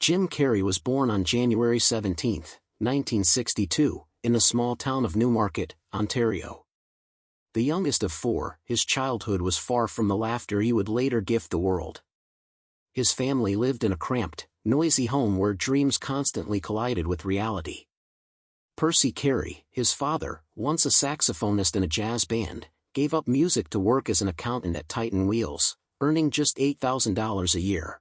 Jim Carrey was born on January 17, 1962, in the small town of Newmarket, Ontario. The youngest of four, his childhood was far from the laughter he would later gift the world. His family lived in a cramped, noisy home where dreams constantly collided with reality. Percy Carrey, his father, once a saxophonist in a jazz band, gave up music to work as an accountant at Titan Wheels, earning just $8,000 a year.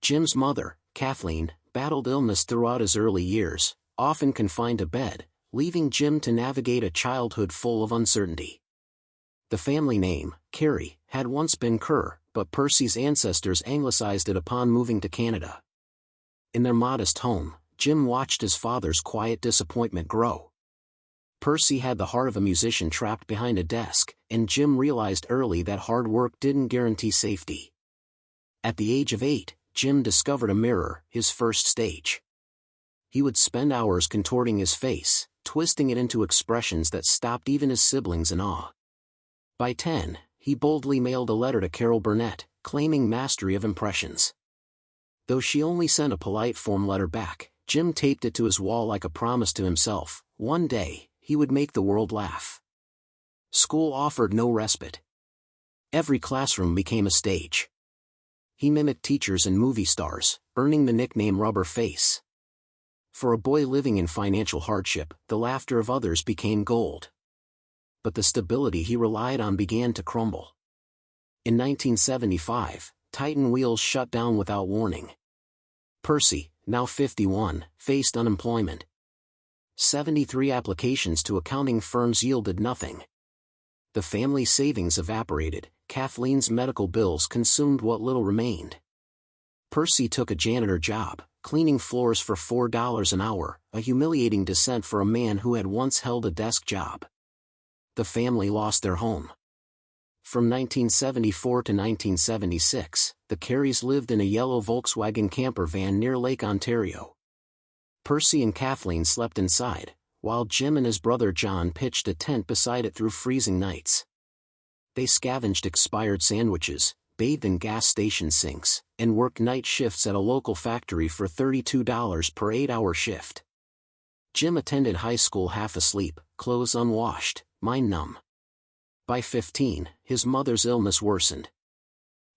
Jim's mother, Kathleen, battled illness throughout his early years, often confined to bed, leaving Jim to navigate a childhood full of uncertainty. The family name, Carrey, had once been Kerr, but Percy's ancestors anglicized it upon moving to Canada. In their modest home, Jim watched his father's quiet disappointment grow. Percy had the heart of a musician trapped behind a desk, and Jim realized early that hard work didn't guarantee safety. At the age of 8, Jim discovered a mirror, his first stage. He would spend hours contorting his face, twisting it into expressions that stopped even his siblings in awe. By 10, he boldly mailed a letter to Carol Burnett, claiming mastery of impressions. Though she only sent a polite form letter back, Jim taped it to his wall like a promise to himself. One day, he would make the world laugh. School offered no respite. Every classroom became a stage. He mimicked teachers and movie stars, earning the nickname Rubber Face. For a boy living in financial hardship, the laughter of others became gold. But the stability he relied on began to crumble. In 1975, Titan Wheels shut down without warning. Percy, now 51, faced unemployment. 73 applications to accounting firms yielded nothing. The family's savings evaporated, Kathleen's medical bills consumed what little remained. Percy took a janitor job, cleaning floors for $4 an hour, a humiliating descent for a man who had once held a desk job. The family lost their home. From 1974 to 1976, the Carreys lived in a yellow Volkswagen camper van near Lake Ontario. Percy and Kathleen slept inside, while Jim and his brother John pitched a tent beside it through freezing nights. They scavenged expired sandwiches, bathed in gas station sinks, and worked night shifts at a local factory for $32 per 8-hour shift. Jim attended high school half asleep, clothes unwashed, mind numb. By 15, his mother's illness worsened.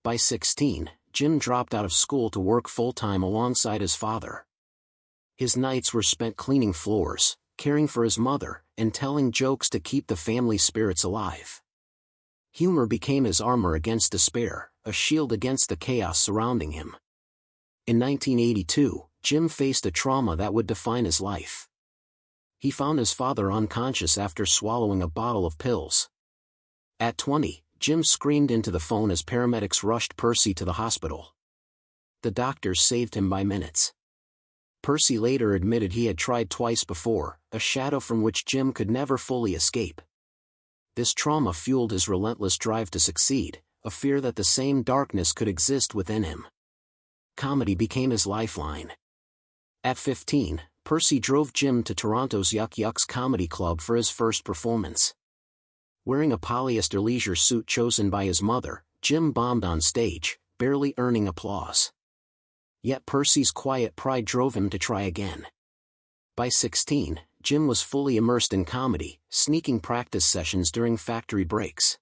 By 16, Jim dropped out of school to work full-time alongside his father. His nights were spent cleaning floors, caring for his mother, and telling jokes to keep the family spirits alive. Humor became his armor against despair, a shield against the chaos surrounding him. In 1982, Jim faced a trauma that would define his life. He found his father unconscious after swallowing a bottle of pills. At 20, Jim screamed into the phone as paramedics rushed Percy to the hospital. The doctors saved him by minutes. Percy later admitted he had tried twice before, a shadow from which Jim could never fully escape. This trauma fueled his relentless drive to succeed, a fear that the same darkness could exist within him. Comedy became his lifeline. At 15, Percy drove Jim to Toronto's Yuck Yucks Comedy Club for his first performance. Wearing a polyester leisure suit chosen by his mother, Jim bombed on stage, barely earning applause. Yet Percy's quiet pride drove him to try again. By 16, Jim was fully immersed in comedy, sneaking practice sessions during factory breaks.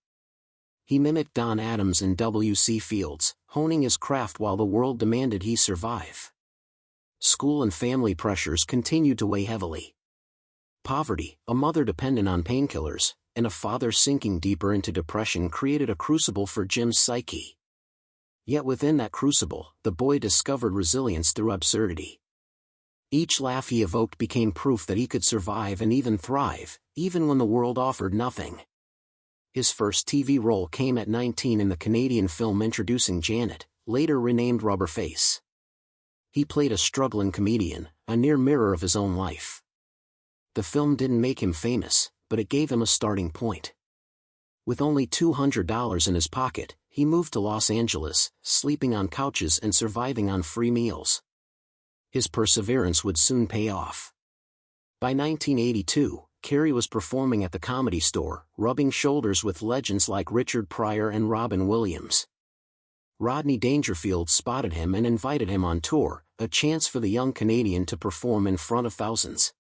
He mimicked Don Adams and W.C. Fields, honing his craft while the world demanded he survive. School and family pressures continued to weigh heavily. Poverty, a mother dependent on painkillers, and a father sinking deeper into depression created a crucible for Jim's psyche. Yet within that crucible, the boy discovered resilience through absurdity. Each laugh he evoked became proof that he could survive and even thrive, even when the world offered nothing. His first TV role came at 19 in the Canadian film introducing Janet, later renamed Rubberface. He played a struggling comedian, a near mirror of his own life. The film didn't make him famous, but it gave him a starting point. With only $200 in his pocket, he moved to Los Angeles, sleeping on couches and surviving on free meals. His perseverance would soon pay off. By 1982, Carrey was performing at the Comedy Store, rubbing shoulders with legends like Richard Pryor and Robin Williams. Rodney Dangerfield spotted him and invited him on tour, a chance for the young Canadian to perform in front of thousands.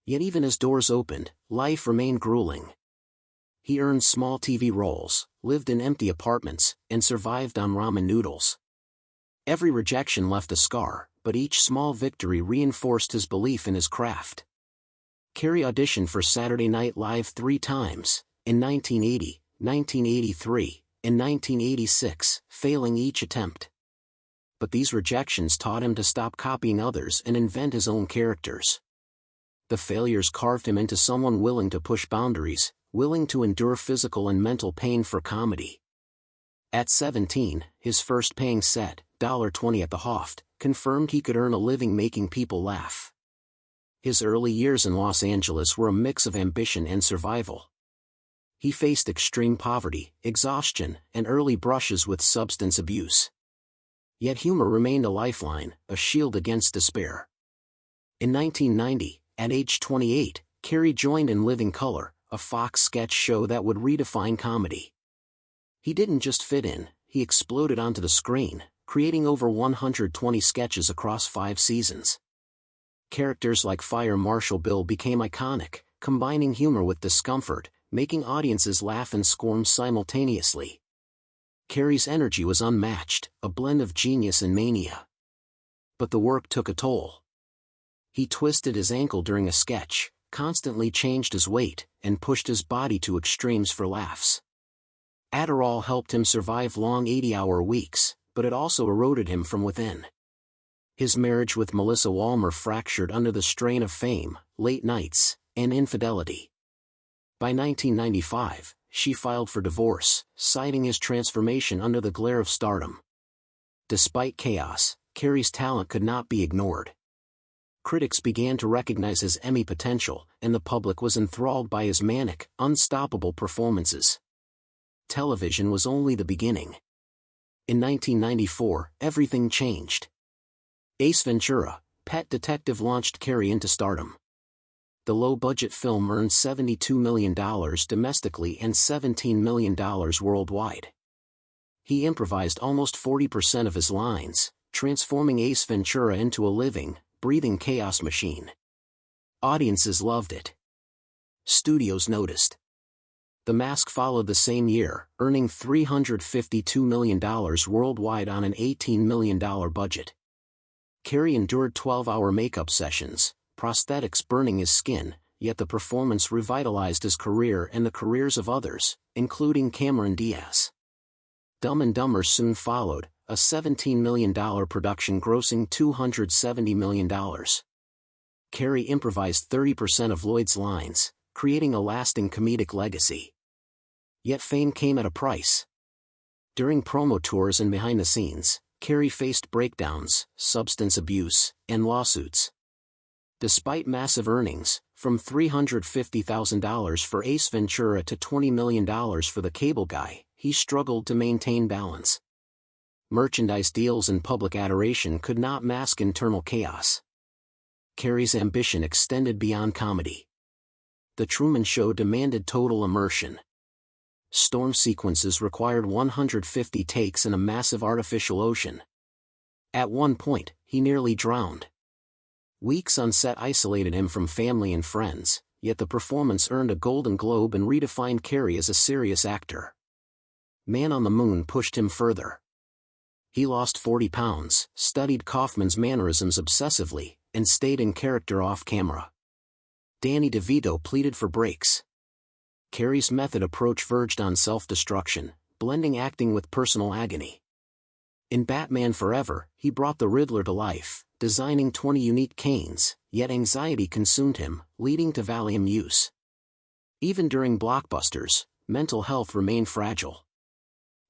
Yet even as doors opened, life remained grueling. He earned small TV roles, lived in empty apartments, and survived on ramen noodles. Every rejection left a scar, but each small victory reinforced his belief in his craft. Carrey auditioned for Saturday Night Live 3 times, in 1980, 1983, and 1986, failing each attempt. But these rejections taught him to stop copying others and invent his own characters. The failures carved him into someone willing to push boundaries, willing to endure physical and mental pain for comedy. At 17, his first paying set, $20 at the Hoft, confirmed he could earn a living making people laugh. His early years in Los Angeles were a mix of ambition and survival. He faced extreme poverty, exhaustion, and early brushes with substance abuse. Yet humor remained a lifeline, a shield against despair. In 1990, at age 28, Carrey joined In Living Color, a Fox sketch show that would redefine comedy. He didn't just fit in, he exploded onto the screen, creating over 120 sketches across 5 seasons. Characters like Fire Marshal Bill became iconic, combining humor with discomfort, making audiences laugh and squirm simultaneously. Carrey's energy was unmatched, a blend of genius and mania. But the work took a toll. He twisted his ankle during a sketch, constantly changed his weight, and pushed his body to extremes for laughs. Adderall helped him survive long 80-hour weeks, but it also eroded him from within. His marriage with Melissa Walmer fractured under the strain of fame, late nights, and infidelity. By 1995, she filed for divorce, citing his transformation under the glare of stardom. Despite chaos, Carrey's talent could not be ignored. Critics began to recognize his Emmy potential, and the public was enthralled by his manic, unstoppable performances. Television was only the beginning. In 1994, everything changed. Ace Ventura, Pet Detective launched Carrey into stardom. The low-budget film earned $72 million domestically and $17 million worldwide. He improvised almost 40% of his lines, transforming Ace Ventura into a living, breathing chaos machine. Audiences loved it. Studios noticed. The Mask followed the same year, earning $352 million worldwide on an $18 million budget. Carrey endured 12-hour makeup sessions, prosthetics burning his skin, yet the performance revitalized his career and the careers of others, including Cameron Diaz. Dumb and Dumber soon followed, a $17 million production grossing $270 million. Carrey improvised 30% of Lloyd's lines, creating a lasting comedic legacy. Yet fame came at a price. During promo tours and behind the scenes, Carrey faced breakdowns, substance abuse, and lawsuits. Despite massive earnings, from $350,000 for Ace Ventura to $20 million for The Cable Guy, he struggled to maintain balance. Merchandise deals and public adoration could not mask internal chaos. Carrey's ambition extended beyond comedy. The Truman Show demanded total immersion. Storm sequences required 150 takes in a massive artificial ocean. At one point, he nearly drowned. Weeks on set isolated him from family and friends, yet the performance earned a Golden Globe and redefined Carrey as a serious actor. Man on the Moon pushed him further. He lost 40 pounds, studied Kaufman's mannerisms obsessively, and stayed in character off-camera. Danny DeVito pleaded for breaks. Carrey's method approach verged on self-destruction, blending acting with personal agony. In Batman Forever, he brought the Riddler to life, designing 20 unique canes, yet anxiety consumed him, leading to Valium use. Even during blockbusters, mental health remained fragile.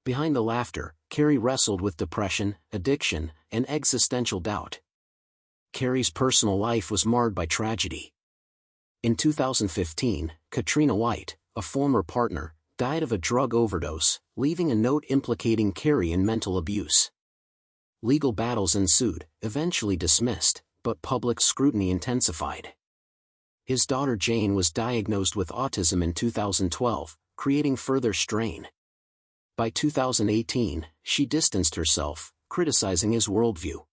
Behind the laughter, Carrey wrestled with depression, addiction, and existential doubt. Carrey's personal life was marred by tragedy. In 2015, Katrina White, a former partner, died of a drug overdose, leaving a note implicating Carrey in mental abuse. Legal battles ensued, eventually dismissed, but public scrutiny intensified. His daughter Jane was diagnosed with autism in 2012, creating further strain. By 2018, she distanced herself, criticizing his worldview.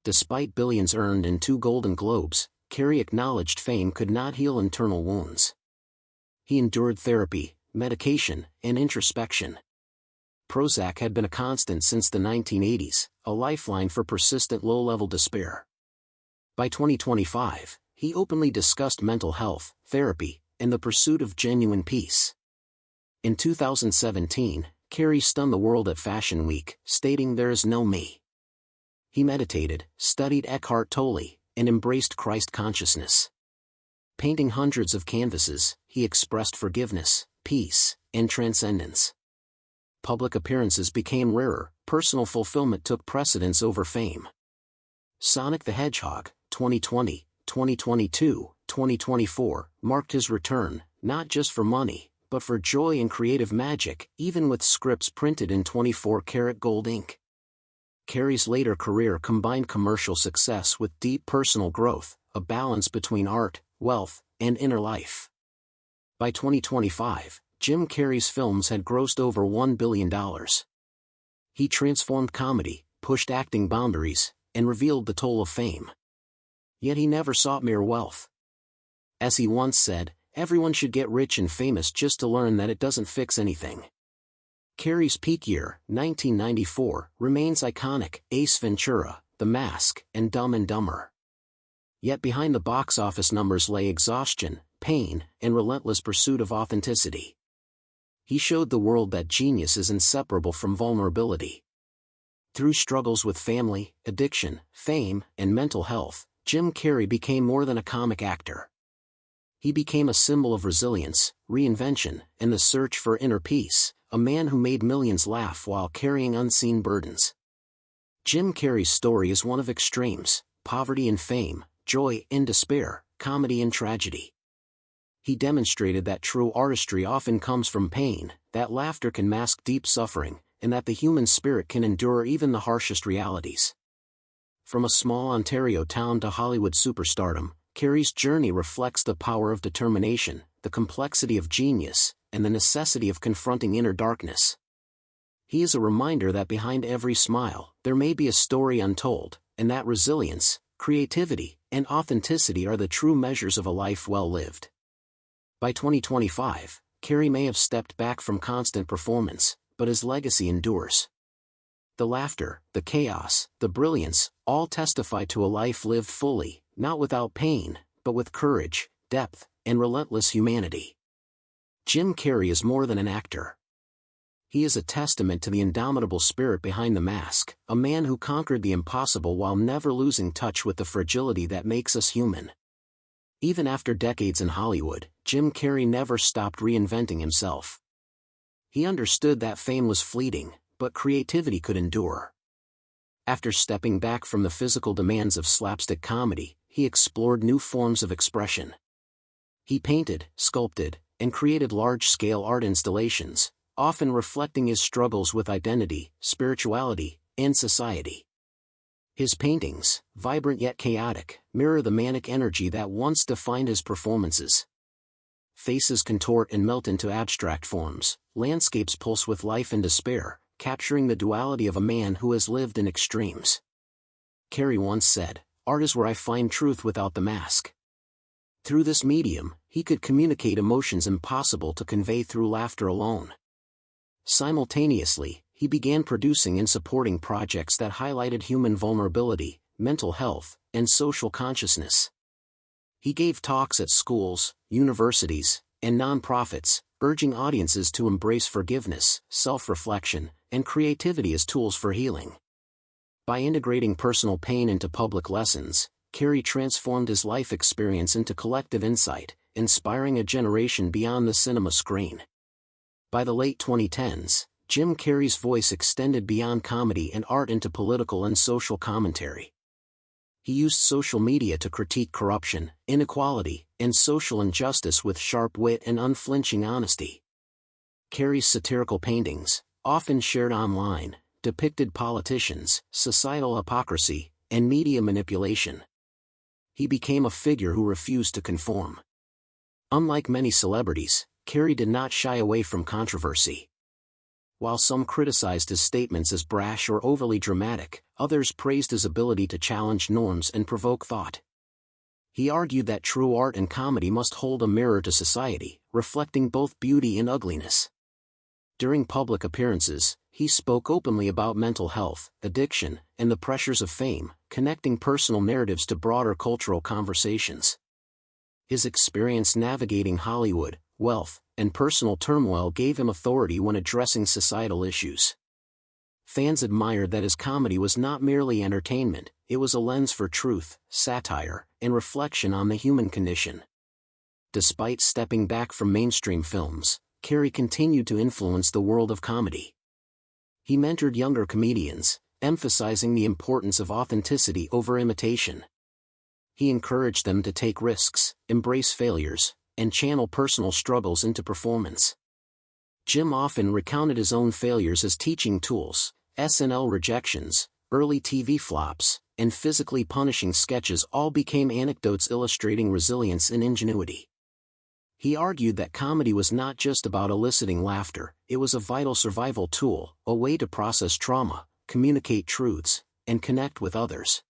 Despite billions earned and 2 Golden Globes, Carrey acknowledged fame could not heal internal wounds. He endured therapy, medication, and introspection. Prozac had been a constant since the 1980s, a lifeline for persistent low-level despair. By 2025, he openly discussed mental health, therapy, and the pursuit of genuine peace. In 2017, Carrey stunned the world at Fashion Week, stating "There is no me." He meditated, studied Eckhart Tolle, and embraced Christ consciousness. Painting hundreds of canvases, he expressed forgiveness, peace, and transcendence. Public appearances became rarer, personal fulfillment took precedence over fame. Sonic the Hedgehog, 2020, 2022, 2024, marked his return, not just for money, but for joy and creative magic, even with scripts printed in 24-karat gold ink. Carrey's later career combined commercial success with deep personal growth, a balance between art, wealth, and inner life. By 2025, Jim Carrey's films had grossed over $1 billion. He transformed comedy, pushed acting boundaries, and revealed the toll of fame. Yet he never sought mere wealth. As he once said, everyone should get rich and famous just to learn that it doesn't fix anything. Carrey's peak year, 1994, remains iconic: Ace Ventura, The Mask, and Dumb and Dumber. Yet behind the box office numbers lay exhaustion, pain, and relentless pursuit of authenticity. He showed the world that genius is inseparable from vulnerability. Through struggles with family, addiction, fame, and mental health, Jim Carrey became more than a comic actor. He became a symbol of resilience, reinvention, and the search for inner peace, a man who made millions laugh while carrying unseen burdens. Jim Carrey's story is one of extremes: poverty and fame, joy and despair, comedy and tragedy. He demonstrated that true artistry often comes from pain, that laughter can mask deep suffering, and that the human spirit can endure even the harshest realities. From a small Ontario town to Hollywood superstardom, Carrey's journey reflects the power of determination, the complexity of genius, and the necessity of confronting inner darkness. He is a reminder that behind every smile, there may be a story untold, and that resilience, creativity, and authenticity are the true measures of a life well lived. By 2025, Carrey may have stepped back from constant performance, but his legacy endures. The laughter, the chaos, the brilliance, all testify to a life lived fully, not without pain, but with courage, depth, and relentless humanity. Jim Carrey is more than an actor. He is a testament to the indomitable spirit behind the mask, a man who conquered the impossible while never losing touch with the fragility that makes us human. Even after decades in Hollywood, Jim Carrey never stopped reinventing himself. He understood that fame was fleeting, but creativity could endure. After stepping back from the physical demands of slapstick comedy, he explored new forms of expression. He painted, sculpted, and created large-scale art installations, often reflecting his struggles with identity, spirituality, and society. His paintings, vibrant yet chaotic, mirror the manic energy that once defined his performances. Faces contort and melt into abstract forms, landscapes pulse with life and despair, capturing the duality of a man who has lived in extremes. Carrey once said, "Art is where I find truth without the mask." Through this medium, he could communicate emotions impossible to convey through laughter alone. Simultaneously, he began producing and supporting projects that highlighted human vulnerability, mental health, and social consciousness. He gave talks at schools, universities, and nonprofits, urging audiences to embrace forgiveness, self-reflection, and creativity as tools for healing. By integrating personal pain into public lessons, Carrey transformed his life experience into collective insight, inspiring a generation beyond the cinema screen. By the late 2010s, Jim Carrey's voice extended beyond comedy and art into political and social commentary. He used social media to critique corruption, inequality, and social injustice with sharp wit and unflinching honesty. Carrey's satirical paintings, often shared online, depicted politicians, societal hypocrisy, and media manipulation. He became a figure who refused to conform. Unlike many celebrities, Carrey did not shy away from controversy. While some criticized his statements as brash or overly dramatic, others praised his ability to challenge norms and provoke thought. He argued that true art and comedy must hold a mirror to society, reflecting both beauty and ugliness. During public appearances, he spoke openly about mental health, addiction, and the pressures of fame, connecting personal narratives to broader cultural conversations. His experience navigating Hollywood, wealth, and personal turmoil gave him authority when addressing societal issues. Fans admired that his comedy was not merely entertainment, it was a lens for truth, satire, and reflection on the human condition. Despite stepping back from mainstream films, Carrey continued to influence the world of comedy. He mentored younger comedians, emphasizing the importance of authenticity over imitation. He encouraged them to take risks, embrace failures, and channel personal struggles into performance. Jim often recounted his own failures as teaching tools. SNL rejections, early TV flops, and physically punishing sketches all became anecdotes illustrating resilience and ingenuity. He argued that comedy was not just about eliciting laughter, it was a vital survival tool, a way to process trauma, communicate truths, and connect with others.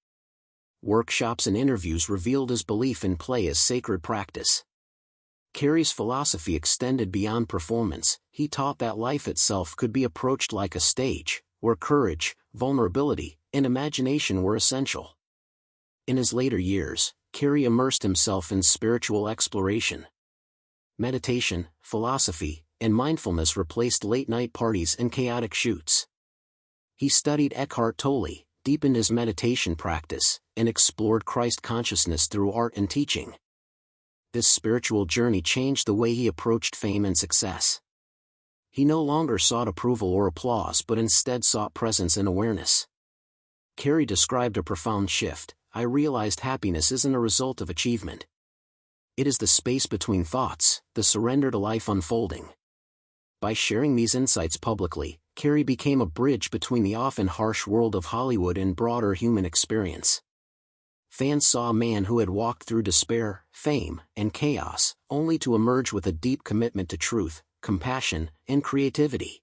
Workshops and interviews revealed his belief in play as sacred practice. Carrey's philosophy extended beyond performance. He taught that life itself could be approached like a stage, where courage, vulnerability, and imagination were essential. In his later years, Carrey immersed himself in spiritual exploration. Meditation, philosophy, and mindfulness replaced late-night parties and chaotic shoots. He studied Eckhart Tolle, deepened his meditation practice, and explored Christ consciousness through art and teaching. This spiritual journey changed the way he approached fame and success. He no longer sought approval or applause but instead sought presence and awareness. Carrey described a profound shift. I realized happiness isn't a result of achievement. It is the space between thoughts, the surrender to life unfolding. By sharing these insights publicly, Carrey became a bridge between the often harsh world of Hollywood and broader human experience. Fans saw a man who had walked through despair, fame, and chaos, only to emerge with a deep commitment to truth, compassion, and creativity.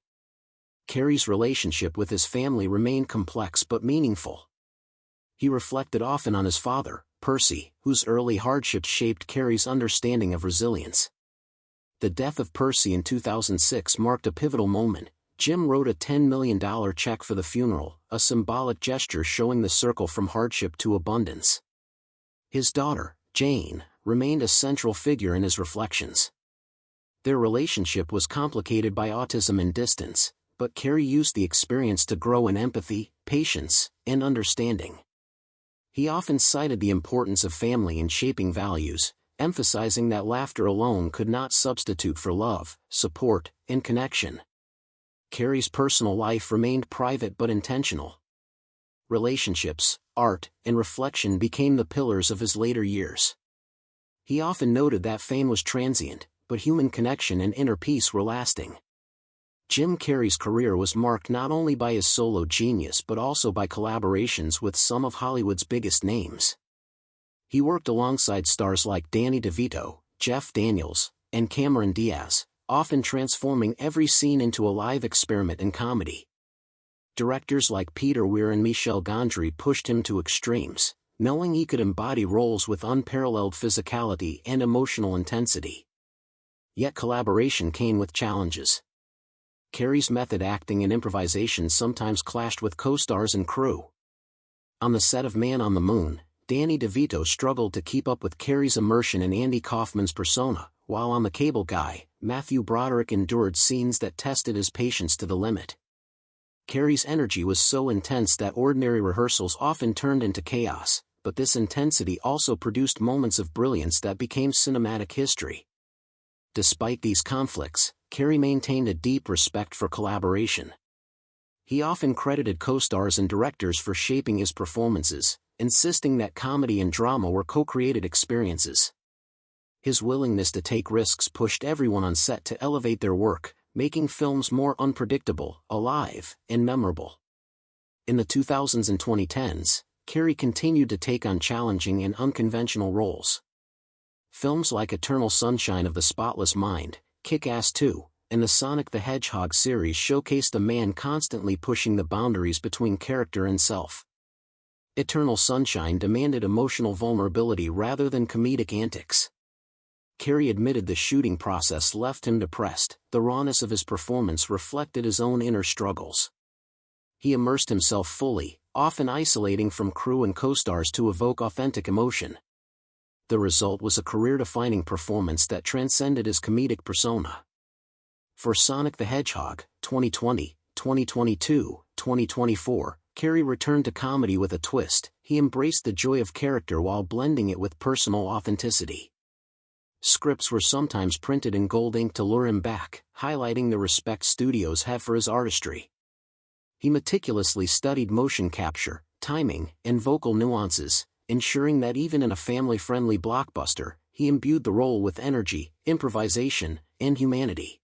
Carrey's relationship with his family remained complex but meaningful. He reflected often on his father, Percy, whose early hardships shaped Carrey's understanding of resilience. The death of Percy in 2006 marked a pivotal moment. Jim wrote a $10 million check for the funeral, a symbolic gesture showing the circle from hardship to abundance. His daughter, Jane, remained a central figure in his reflections. Their relationship was complicated by autism and distance, but Carrey used the experience to grow in empathy, patience, and understanding. He often cited the importance of family in shaping values, emphasizing that laughter alone could not substitute for love, support, and connection. Carrey's personal life remained private but intentional. Relationships, art, and reflection became the pillars of his later years. He often noted that fame was transient, but human connection and inner peace were lasting. Jim Carrey's career was marked not only by his solo genius but also by collaborations with some of Hollywood's biggest names. He worked alongside stars like Danny DeVito, Jeff Daniels, and Cameron Diaz, often transforming every scene into a live experiment in comedy. Directors like Peter Weir and Michel Gondry pushed him to extremes, knowing he could embody roles with unparalleled physicality and emotional intensity. Yet collaboration came with challenges. Carrey's method acting and improvisation sometimes clashed with co-stars and crew. On the set of Man on the Moon, Danny DeVito struggled to keep up with Carrey's immersion in Andy Kaufman's persona, while on The Cable Guy, Matthew Broderick endured scenes that tested his patience to the limit. Carrey's energy was so intense that ordinary rehearsals often turned into chaos, but this intensity also produced moments of brilliance that became cinematic history. Despite these conflicts, Carrey maintained a deep respect for collaboration. He often credited co-stars and directors for shaping his performances, insisting that comedy and drama were co-created experiences. His willingness to take risks pushed everyone on set to elevate their work, making films more unpredictable, alive, and memorable. In the 2000s and 2010s, Carrey continued to take on challenging and unconventional roles. Films like Eternal Sunshine of the Spotless Mind, Kick-Ass 2, and the Sonic the Hedgehog series showcased a man constantly pushing the boundaries between character and self. Eternal Sunshine demanded emotional vulnerability rather than comedic antics. Carrey admitted the shooting process left him depressed. The rawness of his performance reflected his own inner struggles. He immersed himself fully, often isolating from crew and co-stars to evoke authentic emotion. The result was a career-defining performance that transcended his comedic persona. For Sonic the Hedgehog, 2020, 2022, 2024, Carrey returned to comedy with a twist. He embraced the joy of character while blending it with personal authenticity. Scripts were sometimes printed in gold ink to lure him back, highlighting the respect studios have for his artistry. He meticulously studied motion capture, timing, and vocal nuances, ensuring that even in a family-friendly blockbuster, he imbued the role with energy, improvisation, and humanity.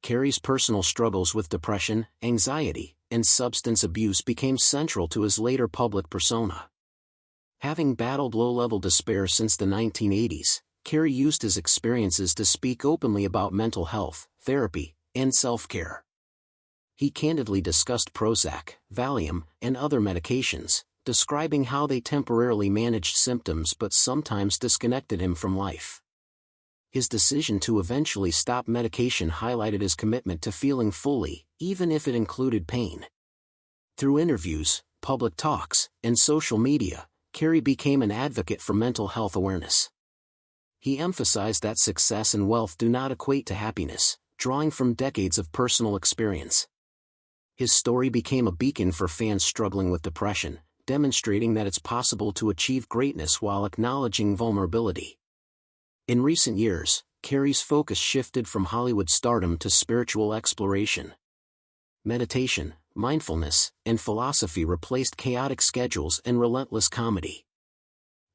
Carrey's personal struggles with depression, anxiety, and substance abuse became central to his later public persona. Having battled low-level despair since the 1980s, Carrey used his experiences to speak openly about mental health, therapy, and self-care. He candidly discussed Prozac, Valium, and other medications, describing how they temporarily managed symptoms but sometimes disconnected him from life. His decision to eventually stop medication highlighted his commitment to feeling fully, even if it included pain. Through interviews, public talks, and social media, Carrey became an advocate for mental health awareness. He emphasized that success and wealth do not equate to happiness, drawing from decades of personal experience. His story became a beacon for fans struggling with depression, demonstrating that it's possible to achieve greatness while acknowledging vulnerability. In recent years, Carrey's focus shifted from Hollywood stardom to spiritual exploration. Meditation, mindfulness, and philosophy replaced chaotic schedules and relentless comedy.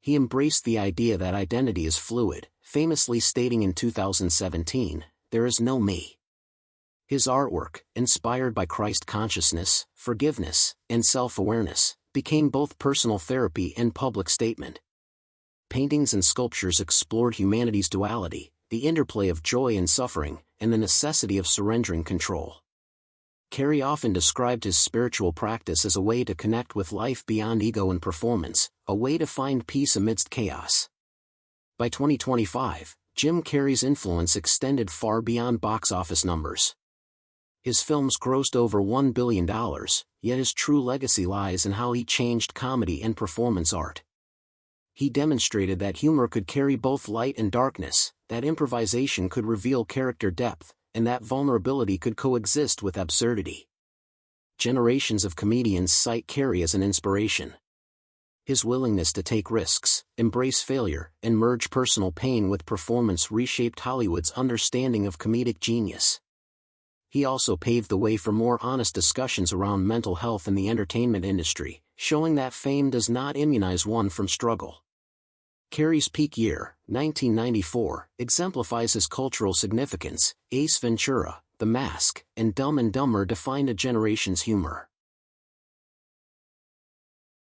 He embraced the idea that identity is fluid, famously stating in 2017, "There is no me." His artwork, inspired by Christ consciousness, forgiveness, and self-awareness, became both personal therapy and public statement. Paintings and sculptures explored humanity's duality, the interplay of joy and suffering, and the necessity of surrendering control. Carrey often described his spiritual practice as a way to connect with life beyond ego and performance, a way to find peace amidst chaos. By 2025, Jim Carrey's influence extended far beyond box office numbers. His films grossed over $1 billion, yet his true legacy lies in how he changed comedy and performance art. He demonstrated that humor could carry both light and darkness, that improvisation could reveal character depth, and that vulnerability could coexist with absurdity. Generations of comedians cite Carrey as an inspiration. His willingness to take risks, embrace failure, and merge personal pain with performance reshaped Hollywood's understanding of comedic genius. He also paved the way for more honest discussions around mental health in the entertainment industry, showing that fame does not immunize one from struggle. Carrey's peak year, 1994, exemplifies his cultural significance. Ace Ventura, The Mask, and Dumb and Dumber defined a generation's humor.